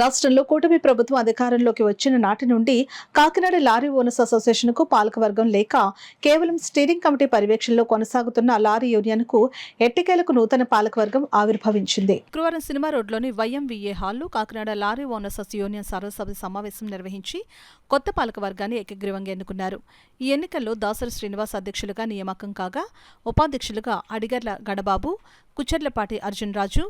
రాష్ట్రంలో కూటమి ప్రభుత్వం అధికారంలోకి వచ్చిన నాటి నుండి కాకినాడ లారీ ఓనర్స్ అసోసియేషన్ కు పాలకవర్గం లేక కేవలం స్టీరింగ్ కమిటీ పర్యవేక్షణలో కొనసాగుతున్న లారీ యూనియన్ కు ఎట్టికేలకు నూతన పాలకవర్గం ఆవిర్భవించింది. శుక్రవారం సినిమా రోడ్లోని వైఎంవీఏ హాల్లో కాకినాడ లారీ ఓనర్స్ యూనియన్ సర్వసభ్య సమావేశం నిర్వహించి కొత్త పాలకవర్గాన్ని ఏకగ్రీవంగా ఎన్నుకున్నారు. ఈ ఎన్నికల్లో దాసరి శ్రీనివాస్ అధ్యక్షులుగా నియామకం కాగా ఉపాధ్యక్షులుగా అడిగర్ల గణబాబు, కుచెర్లపాటి అర్జున్ రాజు,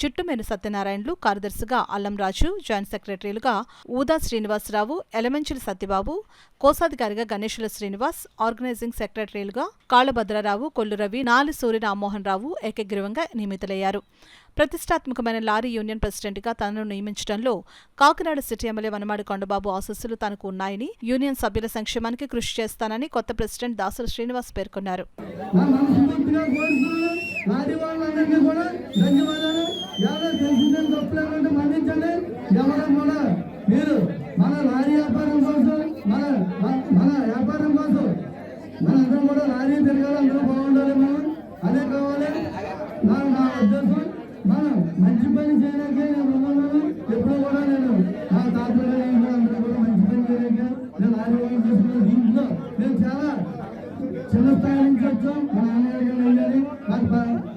చిట్టుమేను సత్యనారాయణలు, కార్యదర్శిగా అల్లంరాజు, జాయింట్ సెక్రటరీలుగా ఊదా శ్రీనివాసరావు, ఎలమంచిలి సత్యబాబు, కోశాధికారిగా గణేశుల శ్రీనివాస్, ఆర్గనైజింగ్ సెక్రటరీలుగా కాళభద్రరావు, కొల్లు రవి, నాలి సూర్య రామ్మోహన్ రావు ఏకగ్రీవంగా నియమితులయ్యారు. ప్రతిష్టాత్మకమైన లారీ యూనియన్ ప్రెసిడెంట్గా తనను నియమించడంలో కాకినాడ సిటీ ఎమ్మెల్యే వనమాడి కొండబాబు ఆశీస్సులు తనకు ఉన్నాయని, యూనియన్ సభ్యుల సంక్షేమానికి కృషి చేస్తానని కొత్త ప్రెసిడెంట్ దాసరి శ్రీనివాస్ పేర్కొన్నారు. మీరు మన లారీ వ్యాపారం కోసం మన వ్యాపారం కోసం మనందరం కూడా లారీ తిరగాలి, అందరూ బాగుండాలి, మనం అదే కావాలి. నా ఉద్దేశం మనం మంచి పని చేయడానికే ఎప్పుడు కూడా నేను నా తాతలు అందరూ కూడా మంచి పని చేయడానికే నేను లారీ ఓన్ చేసుకున్నాను. దీంట్లో నేను చాలా చిన్న స్థాయి నుంచి వచ్చాం. మా నాన్నగారు వెళ్ళాలి,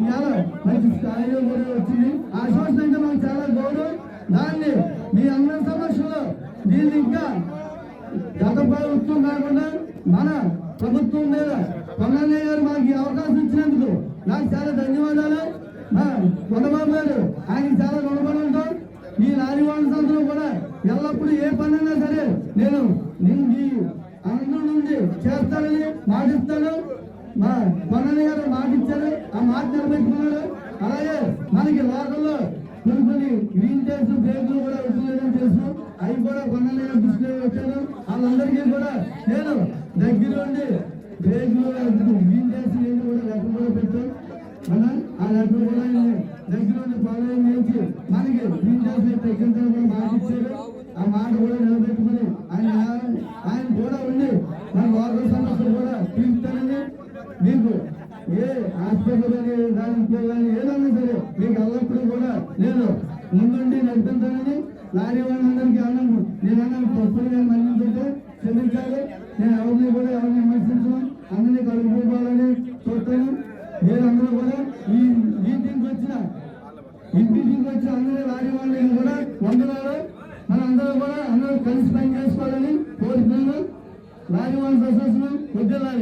చాలా మంచి స్థాయిలో కూడా వచ్చింది. ఆ సోషల్ అంటే మాకు చాలా గౌరవం. దాన్ని మీ అందరి సమక్షంలో దీన్ని ఇంకా గత ప్రభుత్వం కాకుండా మన ప్రభుత్వం మీద కొండన్నయ్య గారు మాకు ఈ అవకాశం ఇచ్చినందుకు నాకు చాలా ధన్యవాదాలు. కొండబాబు గారు ఆయనకి చాలా రుణపడి ఉంటాం. ఈ లారీ ఓనర్స్ అందరూ కూడా ఎల్లప్పుడూ ఏ పనైనా సరే నేను ఈ అందరి నుండి చేస్తానని మాటిస్తాను. మా కొండన్నయ్య గారు మాట ఇచ్చారు, ఆ మాట నిలబెట్టుకున్నాడు. అలాగే మనకి లోకల్లో కొన్ని గ్రీన్ టేస్ట్ బ్రేకులు కూడా ఉంటుందని తెలుసు. అవి కూడా కొండన్నయ్య దృష్టిలో వచ్చాను. వాళ్ళందరికీ కూడా నేను దగ్గరుండి బ్రేకులు గ్రీన్ టేస్ట్ కూడా లెక్క కూడా పెట్టాను. ఆ లెక్కలు కూడా దగ్గరుండి ఫాలో చేసి మనకి గ్రీన్ టేస్ట్ తగ్గిన కూడా మాట ఇచ్చారు. ఆ మాట కూడా నిలబెట్టుకుని ఆయన కూడా ఉండి మన లోకల్ సమస్యలు కూడా తీరుస్తానని, మీకు ఏ హాస్పిటల్ కానీ దానికి కానీ ఏదన్నా సరే మీకు ఎల్లప్పుడూ కూడా నేను ముందుండి నడిపించాలని, లారీ వాళ్ళందరికీ అన్నాను. నేనన్నా తప్పులు కానీ మన్నించుంటే క్షమించాలి. నేను ఎవరిని కూడా ఎవరిని విమర్శించను, అందరినీ కలుపుకోవాలని చూస్తాను. మీరందరూ కూడా ఈ మీటింగ్కి వచ్చిన అందరూ లారీ వాళ్ళని కూడా వందనాలు. మన అందరూ కూడా అందరూ కలిసి పని చేసుకోవాలని కోరుతున్నాను. లారీ వాళ్ళ అసోసియేషన్